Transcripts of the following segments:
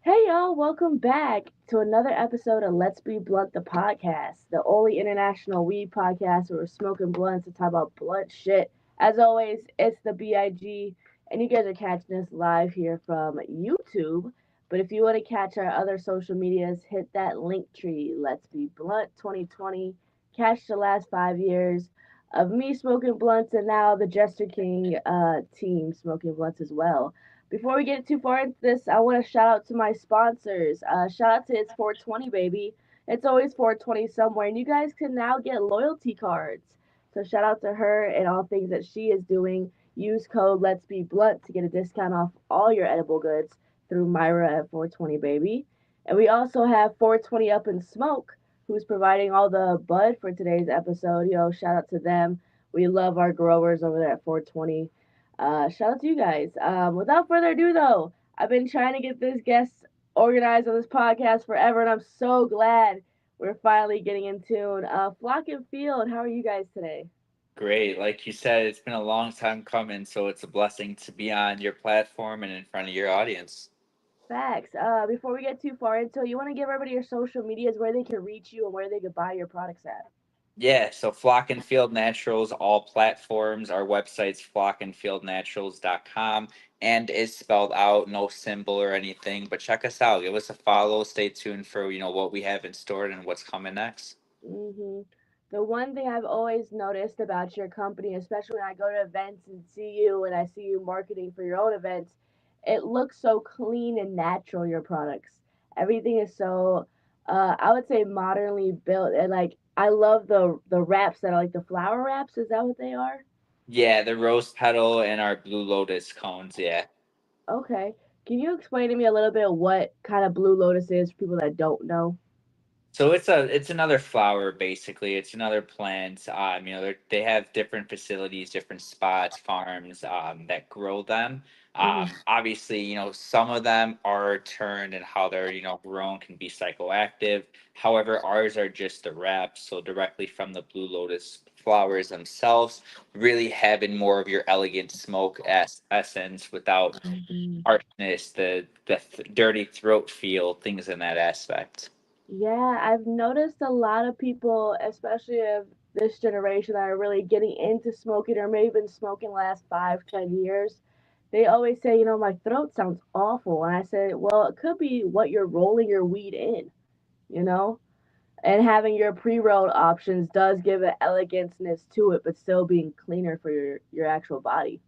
Hey y'all, welcome back to another episode of Let's Be Blunt the podcast, the only international weed podcast where we're smoking blunts to talk about blunt shit. As always, it's the BIG, and you guys are catching us live here from YouTube. But if you want to catch our other social medias, hit that link tree. Let's Be Blunt 2020. Catch the last 5 years of me smoking blunts and now the Jester King team smoking blunts as well. Before we get too far into this, I want to shout out to my sponsors. Shout out to It's 420, baby. It's always 420 somewhere, and you guys can now get loyalty cards. So shout out to her and all things that she is doing. Use code Let's Be Blunt to get a discount off all your edible goods through Myra at 420, baby. And we also have 420 Up in Smoke, who's providing all the bud for today's episode. Shout out to them. We love our growers over there at 420. Shout out to you guys. Without further ado, though, I've been trying to get this guest organized on this podcast forever, and I'm so glad we're finally getting in tune. Flock and Field, how are you guys today? Great. Like you said, it's been a long time coming, so it's a blessing to be on your platform and in front of your audience. Facts. Before we get too far into it, you want to give everybody your social medias where they can reach you and where they can buy your products at. Yeah, so Flock and Field Naturals, all platforms. Our website's flockandfieldnaturals.com and is spelled out, no symbol or anything. But check us out. Give us a follow. Stay tuned for, what we have in store and what's coming next. hmm The one thing I've always noticed about your company, especially when I go to events and see you and I see you marketing for your own events, it looks so clean and natural, your products. Everything is so, I would say, modernly built. And like, I love the wraps that are like the flower wraps. Is that what they are? Yeah, the rose petal and our blue lotus cones. Yeah. Okay. Can you explain to me a little bit what kind of Blue Lotus is for people that don't know? So it's another flower basically. It's another plant. They have different facilities, different spots, farms that grow them. hmm Obviously, some of them are turned and how they're grown can be psychoactive. However, ours are just the wraps, so directly from the blue lotus flowers themselves, really having more of your elegant smoke essence without hmm harshness, the dirty throat feel, things in that aspect. Yeah, I've noticed a lot of people, especially of this generation, that are really getting into smoking or maybe been smoking the last 5, 10 years. They always say, my throat sounds awful. And I say, well, it could be what you're rolling your weed in, you know? And having your pre-rolled options does give an eleganceness to it, but still being cleaner for your actual body.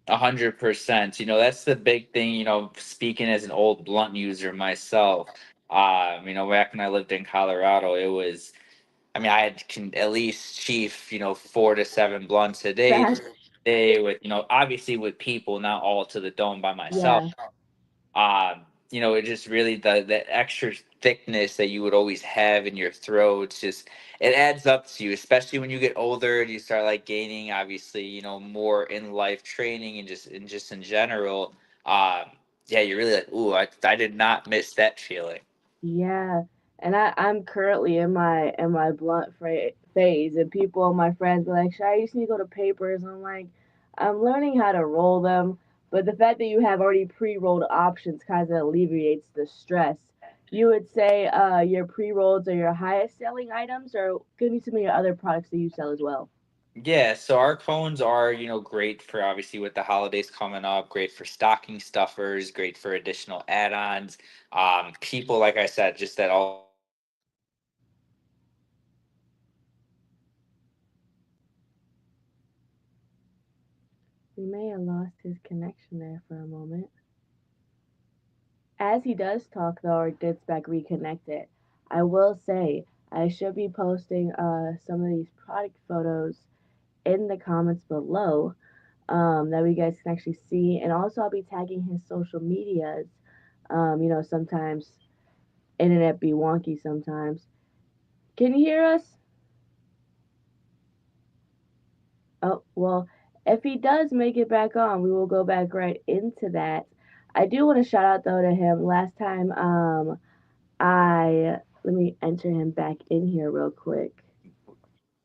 100%. That's the big thing. Speaking as an old blunt user myself, back when I lived in Colorado, it was. I mean, I had can at least chief, 4 to 7 blunts a day, Fast. with obviously with people, not all to the dome by myself. Yeah. It just really the extra thickness that you would always have in your throat. Just it adds up to you, especially when you get older and you start like gaining, obviously, more in life training and just in general. Um, yeah, you're really like, ooh, I did not miss that feeling. Yeah, and I'm currently in my blunt phase, and people, my friends, be like, "Shy, you just need to go to papers." I'm like, I'm learning how to roll them, but the fact that you have already pre-rolled options kind of alleviates the stress. You would say your pre-rolls are your highest selling items, or give me some of your other products that you sell as well. Yeah, so our cones are, great for obviously with the holidays coming up, great for stocking stuffers, great for additional add-ons. People, like I said, just that all We may have lost his connection there for a moment. As he does talk though, or gets back reconnected, I will say I should be posting some of these product photos in the comments below that we guys can actually see, and also I'll be tagging his social medias. Sometimes internet be wonky sometimes. Can you hear us? Oh well, if he does make it back on, we will go back right into that. I do want to shout out though to him. Last time, I let me enter him back in here real quick.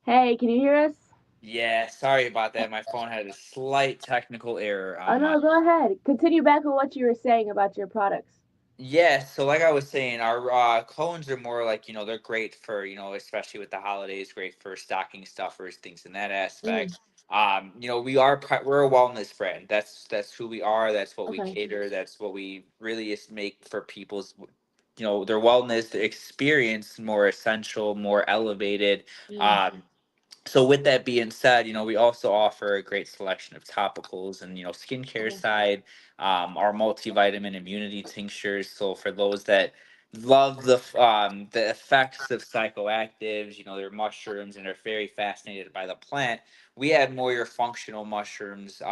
Hey, can you hear us? Yeah, sorry about that. My phone had a slight technical error Oh on my. no, go ahead. Continue back with what you were saying about your products. Yeah, so like I was saying, our cones are more like, they're great for, especially with the holidays, great for stocking stuffers, things in that Mm, aspect. We're a wellness brand. That's who we are. That's what we okay. cater. That's what we really is make for people's, their wellness experience more essential, more elevated. Mm, Um, so with that being said, we also offer a great selection of topicals and skincare okay. side, our multivitamin immunity tinctures. So for those that love the effects of psychoactives, they're mushrooms and are very fascinated by the plant, we add more your functional mushrooms,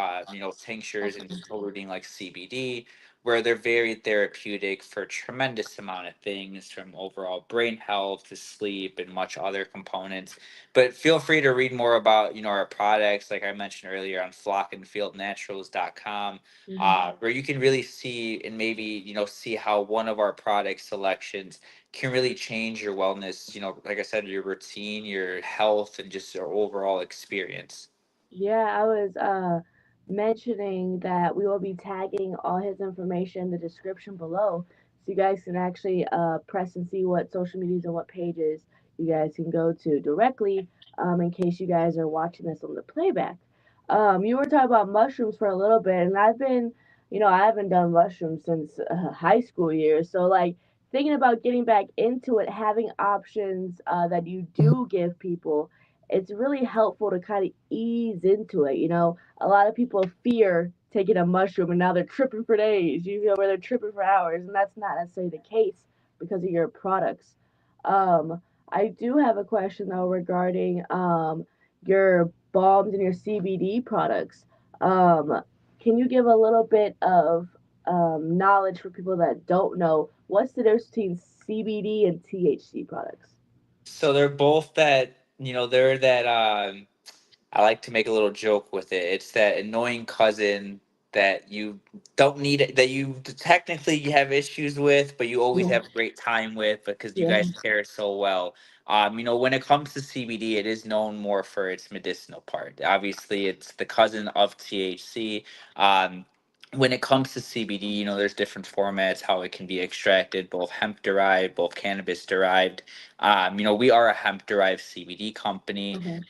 tinctures, Okay. including like CBD, where they're very therapeutic for a tremendous amount of things, from overall brain health to sleep and much other components. But feel free to read more about, our products, like I mentioned earlier, on flockandfieldnaturals.com, Hmm. where you can really see and maybe, see how one of our product selections can really change your wellness, like I said, your routine, your health, and just your overall experience. Yeah, I was mentioning that we will be tagging all his information in the description below, so you guys can actually press and see what social medias and what pages you guys can go to directly, in case you guys are watching this on the playback. You were talking about mushrooms for a little bit, and I haven't done mushrooms since high school years, so like thinking about getting back into it, having options that you do give people, it's really helpful to kind of ease into it. A lot of people fear taking a mushroom and now they're tripping for days. Where they're tripping for hours, and that's not necessarily the case because of your products. Um, I do have a question though regarding your balms and your CBD products. Um, can you give a little bit of knowledge for people that don't know what's the difference between CBD and THC products? So they're both that, they're that, I like to make a little joke with it. It's that annoying cousin that you don't need it, that you technically you have issues with, but you always Yeah, have a great time with because you yeah. guys pair so well. When it comes to CBD, it is known more for its medicinal part. Obviously, it's the cousin of THC. Um, when it comes to CBD, there's different formats how it can be extracted, both hemp derived, both cannabis derived. We are a hemp derived CBD company, Okay.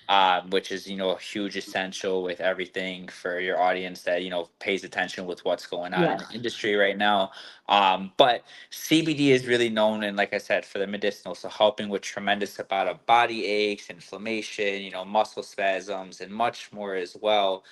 which is a huge essential with everything for your audience that pays attention with what's going on in the Yes. industry right now. But CBD is really known, and like I said, for the medicinal, so helping with tremendous amount of body aches, inflammation, muscle spasms, and much more as well.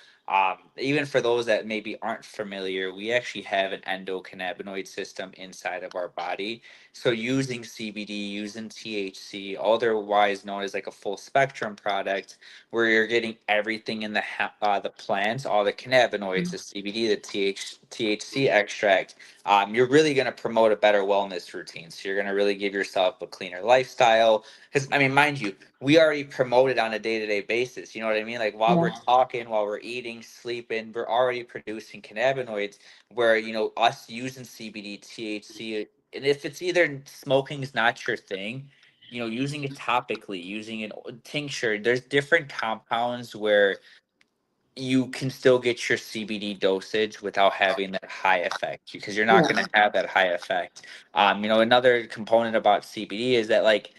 Even for those that maybe aren't familiar, we actually have an endocannabinoid system inside of our body. So using CBD, using THC, otherwise known as like a full spectrum product, where you're getting everything in the plants, all the cannabinoids, the CBD, the THC extract. You're really going to promote a better wellness routine. So you're going to really give yourself a cleaner lifestyle. Because I mean, mind you, we already promote it on a day-to-day basis. You know what I mean? Like while we're Yeah. talking, while we're eating, sleeping, we're already producing cannabinoids. Where us using CBD, THC, and if it's either smoking is not your thing, using it topically, using an tincture, there's different compounds where you can still get your CBD dosage without having that high effect because you're not Yeah. going to have that high effect. Another component about CBD is that, like,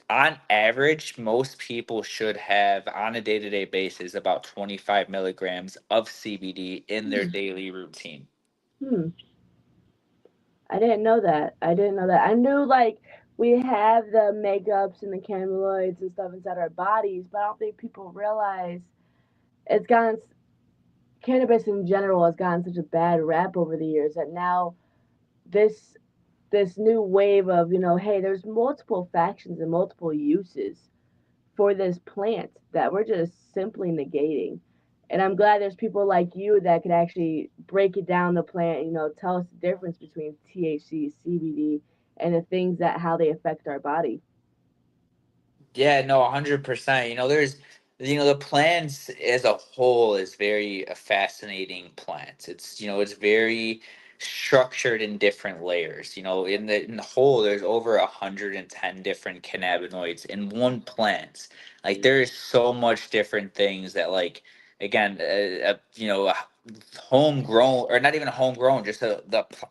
on average, most people should have on a day to day basis about 25 milligrams of CBD in their Hmm. daily routine. Hmm. I didn't know that. I didn't know that. I knew like we have the makeups and the cannabinoids and stuff inside our bodies, but I don't think people realize it's gotten cannabis in general has gotten such a bad rap over the years that now this this new wave of hey, there's multiple factions and multiple uses for this plant that we're just simply negating. And I'm glad there's people like you that could actually break it down the plant, tell us the difference between THC, CBD, and the things that how they affect our body. Yeah, no, 100%. There's, the plants as a whole is very a fascinating plant. It's very structured in different layers. In the whole, there's over 110 different cannabinoids in one plant. Like there is so much different things that, like, again, homegrown, or not even homegrown, just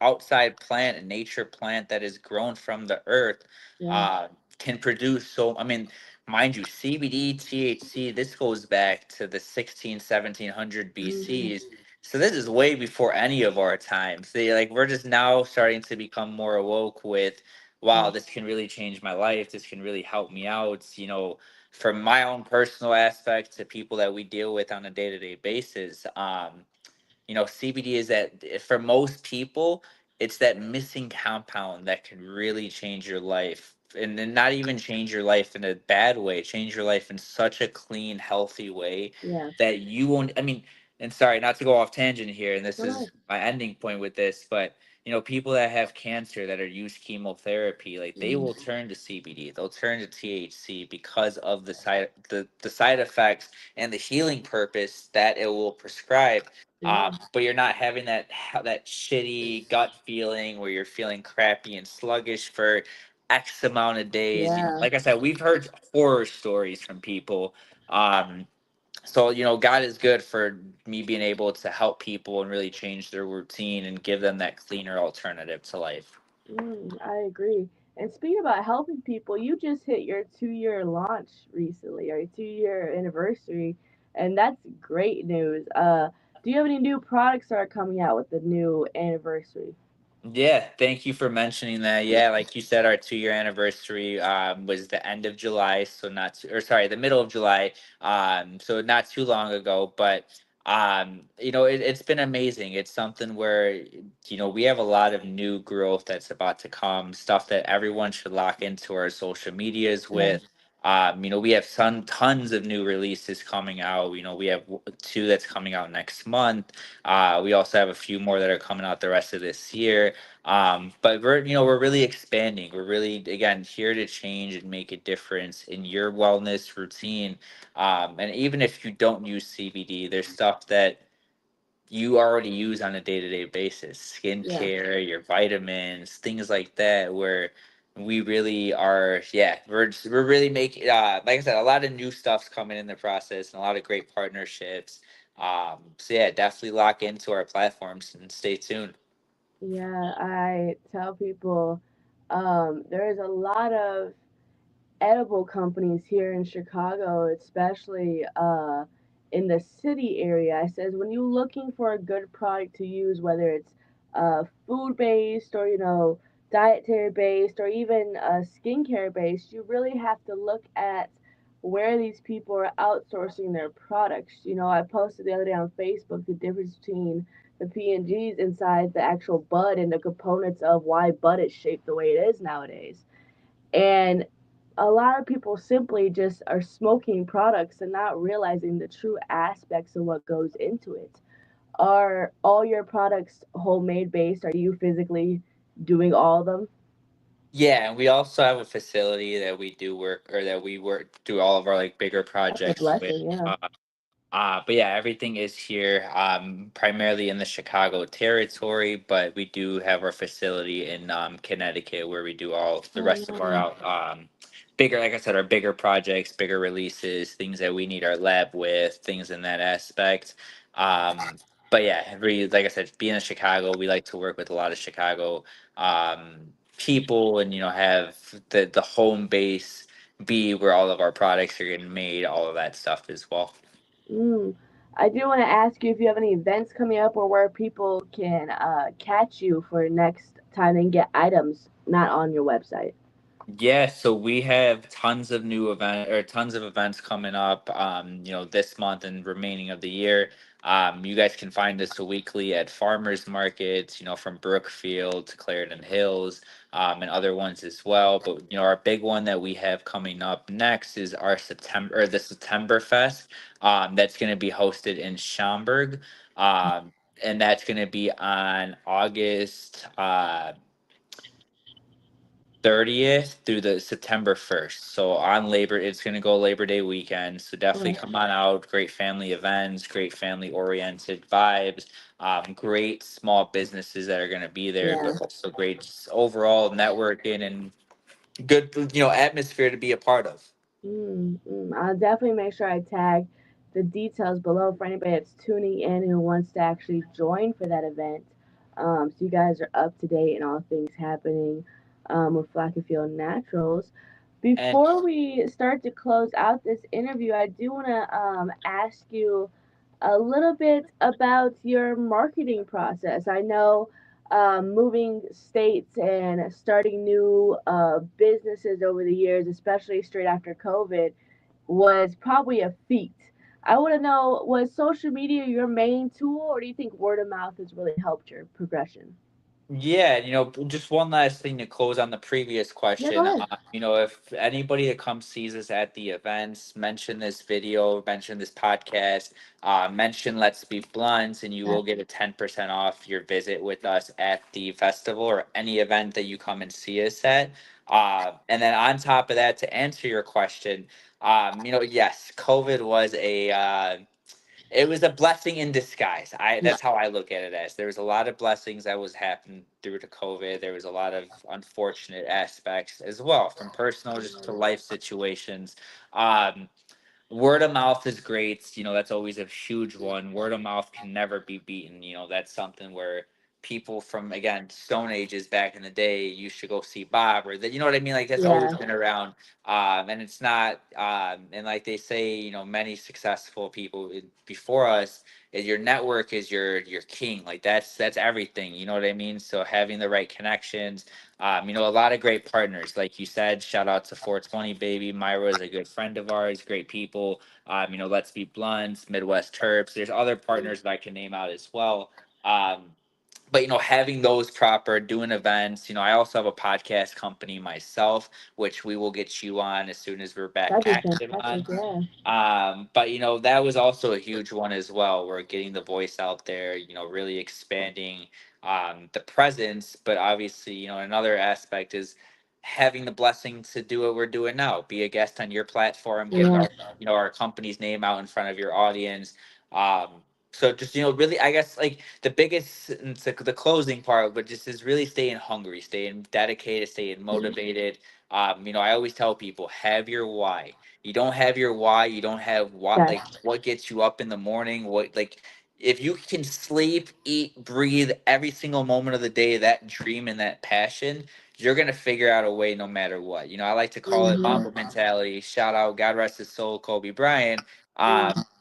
outside plant, a nature plant that is grown from the earth, Yeah. uh, can produce. So I mean, mind you, CBD, THC, this goes back to the 1700 Hmm. BCs. So this is way before any of our times. They like we're just now starting to become more awoke with, wow, Yeah. this can really change my life. This can really help me out. From my own personal aspect to people that we deal with on a day-to-day basis. CBD is that for most people, it's that missing compound that can really change your life. And then not even change your life in a bad way, change your life in such a clean, healthy way Yeah. that you won't. I mean, and sorry, not to go off tangent here, and this No, no. is my ending point with this, but people that have cancer that are used chemotherapy, like they Mm, will turn to CBD, they'll turn to THC because of the side effects and the healing purpose that it will prescribe. yeah. But you're not having that shitty gut feeling where you're feeling crappy and sluggish for X amount of days. Yeah. Like I said, we've heard horror stories from people. So God is good for me being able to help people and really change their routine and give them that cleaner alternative to life. I agree. And speaking about helping people, you just hit your 2 year launch recently, or your 2 year anniversary, and that's great news. Do you have any new products that are coming out with the new anniversary? Yeah, thank you for mentioning that. Yeah, like you said, our 2 year anniversary was the end of July, so not too, or sorry, the middle of July. So not too long ago, but it's been amazing. It's something where we have a lot of new growth that's about to come, stuff that everyone should lock into our social medias Yeah. with. We have tons of new releases coming out. We have two that's coming out next month. We also have a few more that are coming out the rest of this year. But we're really expanding. We're really, again, here to change and make a difference in your wellness routine. And even if you don't use CBD, there's stuff that you already use on a day-to-day basis, Yeah. skincare, your vitamins, things like that, where we really are, yeah, we're really making, like I said, a lot of new stuff's coming in the process and a lot of great partnerships. So yeah, definitely lock into our platforms and stay tuned. Yeah, I tell people there is a lot of edible companies here in Chicago, especially in the city area. I says when you're looking for a good product to use, whether it's food based or dietary based or even skincare based, you really have to look at where these people are outsourcing their products. I posted the other day on Facebook the difference between the P&Gs inside the actual bud and the components of why bud is shaped the way it is nowadays. And a lot of people simply just are smoking products and not realizing the true aspects of what goes into it. Are all your products homemade based? Are you physically doing all of them? Yeah, and we also have a facility that we do work, or that we work do all of our like bigger That's a projects with. blessing, yeah. But yeah, everything is here, primarily in the Chicago territory, but we do have our facility in Connecticut where we do all the Oh, rest of our nice. bigger, like I said, our bigger projects, bigger releases, things that we need our lab with, things in that aspect. Um, but yeah, like I said, being in Chicago, we like to work with a lot of Chicago people, and have the home base be where all of our products are getting made, all of that stuff as well. Mm. I do want to ask you if you have any events coming up or where people can catch you for next time and get items not on your website. Yeah, so we have tons of events coming up, this month and remaining of the year. You guys can find us weekly at farmers markets, from Brookfield to Clarendon Hills, and other ones as well. But our big one that we have coming up next is the September Fest. That's going to be hosted in Schaumburg. And that's going to be on August 30th through the September 1st. So it's going to go Labor Day weekend. So definitely Right. come on out. Great family events, great family oriented vibes, great small businesses that are going to be there, Yeah. but also great overall networking and good, atmosphere to be a part of. I'll definitely make sure I tag the details below for anybody that's tuning in who wants to actually join for that event. So you guys are up to date in all things happening with Flackerfield Naturals. And Before we start to close out this interview, I do want to ask you a little bit about your marketing process. I know moving states and starting new businesses over the years, especially straight after COVID, was probably a feat. I want to know, was social media your main tool, or do you think word of mouth has really helped your progression? yeah, just one last thing to close on the previous Yeah, go question. ahead. If anybody that comes sees us at the events, mention this video, mention this podcast, mention Let's Be Blunt, and you Yeah, will get a 10% off your visit with us at the festival or any event that you come and see us at. And then on top of that, to answer your question, yes, COVID was it was a blessing in disguise. yeah, That's how I look at it as there was a lot of blessings that was happening through to COVID. There was a lot of unfortunate aspects as well, from personal just to life situations. Um, Word of mouth is great. That's always a huge one. Word of mouth can never be beaten. That's something where people from, again, stone ages back in the day used to go see Bob, or that, you know what I mean? Like, that's always yeah, been around. And it's not, and like they say, many successful people before us, is your network is your king. Like, that's everything. You know what I mean? So having the right connections, a lot of great partners, like you said. Shout out to 420 Baby. Myra is a good friend of ours. Great people. Let's Be Blunt, Midwest Terps. There's other partners that I can name out as well. Um, but having those proper, doing events. I also have a podcast company myself, which we will get you on as soon as we're back that'd be active fantastic. on. Yeah, But that was also a huge one as well. We're getting the voice out there, really expanding the presence. But obviously, another aspect is having the blessing to do what we're doing now. Be a guest on your platform, getting yeah, our company's name out in front of your audience. So just really, I guess, like the biggest, it's like the closing part, but just is really staying hungry, staying dedicated, staying motivated. I always tell people, have your why. You don't have your why, you don't have what, yes, like what gets you up in the morning, what, like, if you can sleep, eat, breathe every single moment of the day, that dream and that passion, you're gonna figure out a way no matter what. I like to call it hmm, Mamba mentality. Shout out, God rest his soul, Kobe Bryant.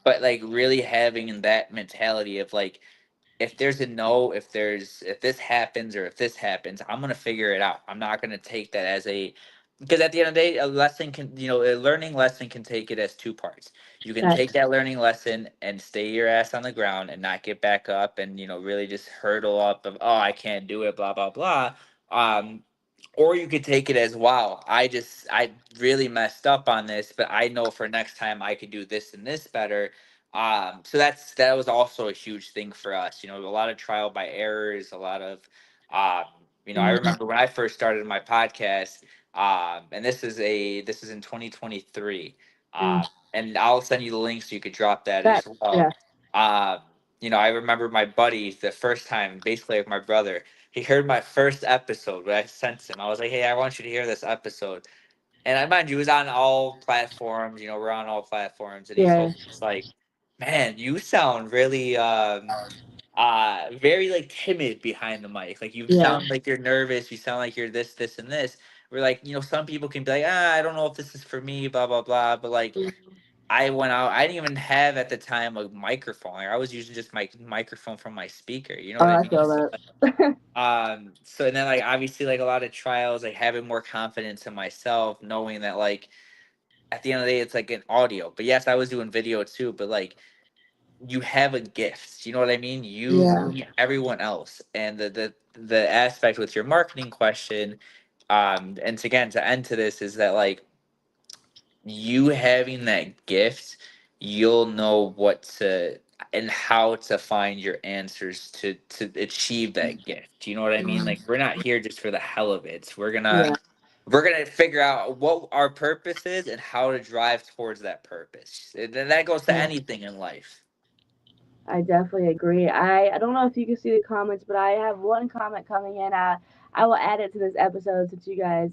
But like really having that mentality of like, if there's a no, if this happens or if this happens, I'm gonna figure it out. I'm not gonna take that as a, because at the end of the day, a lesson can, a learning lesson can take it as two parts. You can take yes, that learning lesson and stay your ass on the ground and not get back up and really just hurdle up of, oh, I can't do it, blah blah blah. Um, or you could take it as, wow, I really messed up on this, but I know for next time I could do this and this better. So that was also a huge thing for us. A lot of trial by errors, a lot of, um, I mm, remember when I first started my podcast, and this is in 2023, mm, and I'll send you the link so you could drop that that, as well. yeah, Um, I remember my buddy the first time, basically like my brother. He heard my first episode, but I sent him. I was like, "Hey, I want you to hear this episode." And I mind you, it was on all platforms. We're on all platforms, and he yeah, told me, it's like, "Man, you sound really very like timid behind the mic. Like you yeah, sound like you're nervous. You sound like you're this, this, and this." We're like, some people can be like, "I don't know if this is for me, blah blah blah." But like, mm, I went out. I didn't even have at the time a microphone. Like, I was using just my microphone from my speaker. You know oh, what I I mean? feel So, that. so and then like obviously like a lot of trials, like having more confidence in myself, knowing that like at the end of the day it's like an audio. But yes, I was doing video too, but like you have a gift. You know what I mean? You Yeah, everyone else. And the aspect with your marketing question, and to, again, to end to this, is that like you having that gift, you'll know what to and how to find your answers to achieve that gift. You know what I mean? mm, Like, we're not here just for the hell of it. We're gonna yeah, we're gonna figure out what our purpose is and how to drive towards that purpose. And then that goes to yeah. anything in life. I definitely agree. I don't know if you can see the comments, but I have one comment coming in. I will add it to this episode since you guys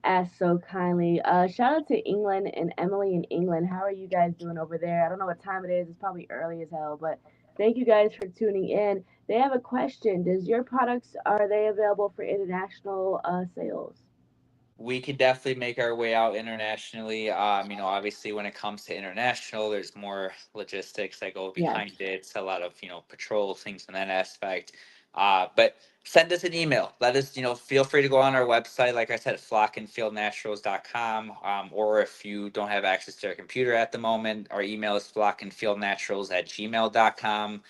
asked so kindly. Shout out to England and Emily in England. How are you guys doing over there? I don't know what time it is. It's probably early as hell, but thank you guys for tuning in. They have a question. Does your products are they available for international sales? We could definitely make our way out internationally. Obviously, when it comes to international, there's more logistics that go Yes. behind it. It's a lot of patrol things in that aspect. But send us an email. Let us, feel free to go on our website. Like I said, flockandfieldnaturals.com. Or if you don't have access to a computer at the moment, our email is flockandfieldnaturals@gmail.com.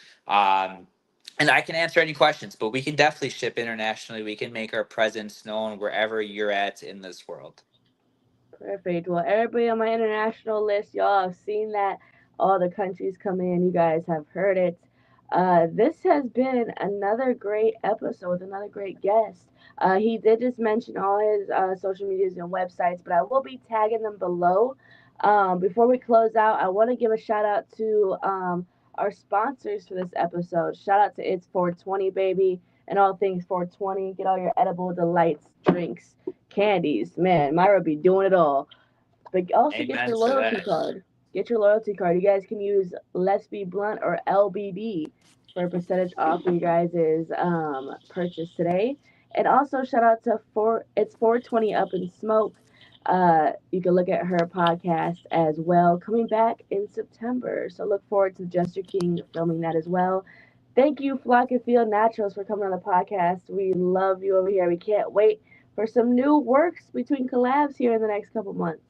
And I can answer any questions, but we can definitely ship internationally. We can make our presence known wherever you're at in this world. Perfect. Well, everybody on my international list, y'all have seen that. All the countries come in. You guys have heard it. This has been another great episode with another great guest. He did just mention all his social medias and websites, but I will be tagging them below. Before we close out, I want to give a shout out to our sponsors for this episode. Shout out to It's 420 Baby and all things 420. Get all your edible delights, drinks, candies. Man, Myra be doing it all. But also get Amen your to loyalty that. card. Get your loyalty card. You guys can use Let's Be Blunt or LBB for a percentage off your guys' purchase today. And also shout out to it's 420 Up in Smoke. You can look at her podcast as well, coming back in September. So look forward to Jester King filming that as well. Thank you, Flock and Field Naturals, for coming on the podcast. We love you over here. We can't wait for some new works between collabs here in the next couple months.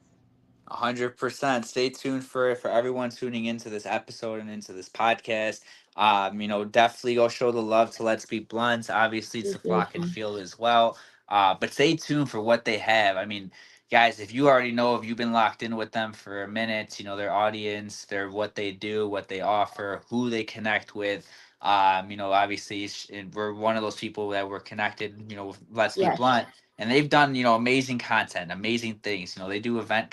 100%. Stay tuned for everyone tuning into this episode and into this podcast. Definitely go show the love to Let's Be Blunt. Obviously, it's the Appreciate Flock and you. Field as well. But stay tuned for what they have. I mean, guys, if you already know, if you've been locked in with them for a minute, their audience, their what they do, what they offer, who they connect with. Obviously, we're one of those people that were connected. With Let's Be Yes. Blunt, and they've done amazing content, amazing things. They do event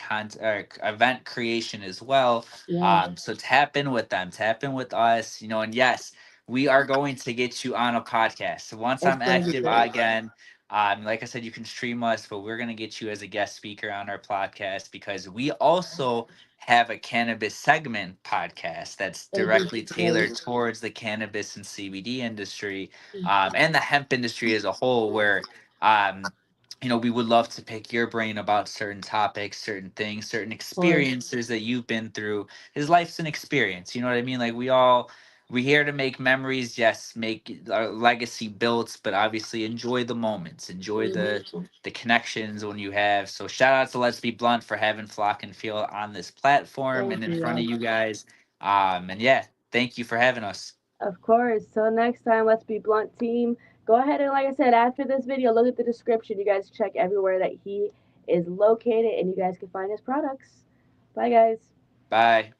creation as well. Yes. So tap in with them, tap in with us. And yes, we are going to get you on a podcast. So once It's I'm going to be active great. again, like I said, you can stream us, but we're gonna get you as a guest speaker on our podcast because we also have a cannabis segment podcast that's It'll be directly great. tailored towards the cannabis and CBD industry, and the hemp industry as a whole, where um, we would love to pick your brain about certain topics, certain things, certain Of course. experiences that you've been through. His life's an experience. You know what I mean? Like we're here to make memories, yes, make our legacy built, but obviously enjoy the moments, enjoy Mm-hmm. the connections when you have. So shout out to Let's Be Blunt for having Flock and Feel on this platform Thank and in you, front of y'all. you guys. And yeah, thank you for having us. Of course. So next time, Let's Be Blunt team. Go ahead and, like I said, after this video, look at the description. You guys check everywhere that he is located, and you guys can find his products. Bye, guys. Bye.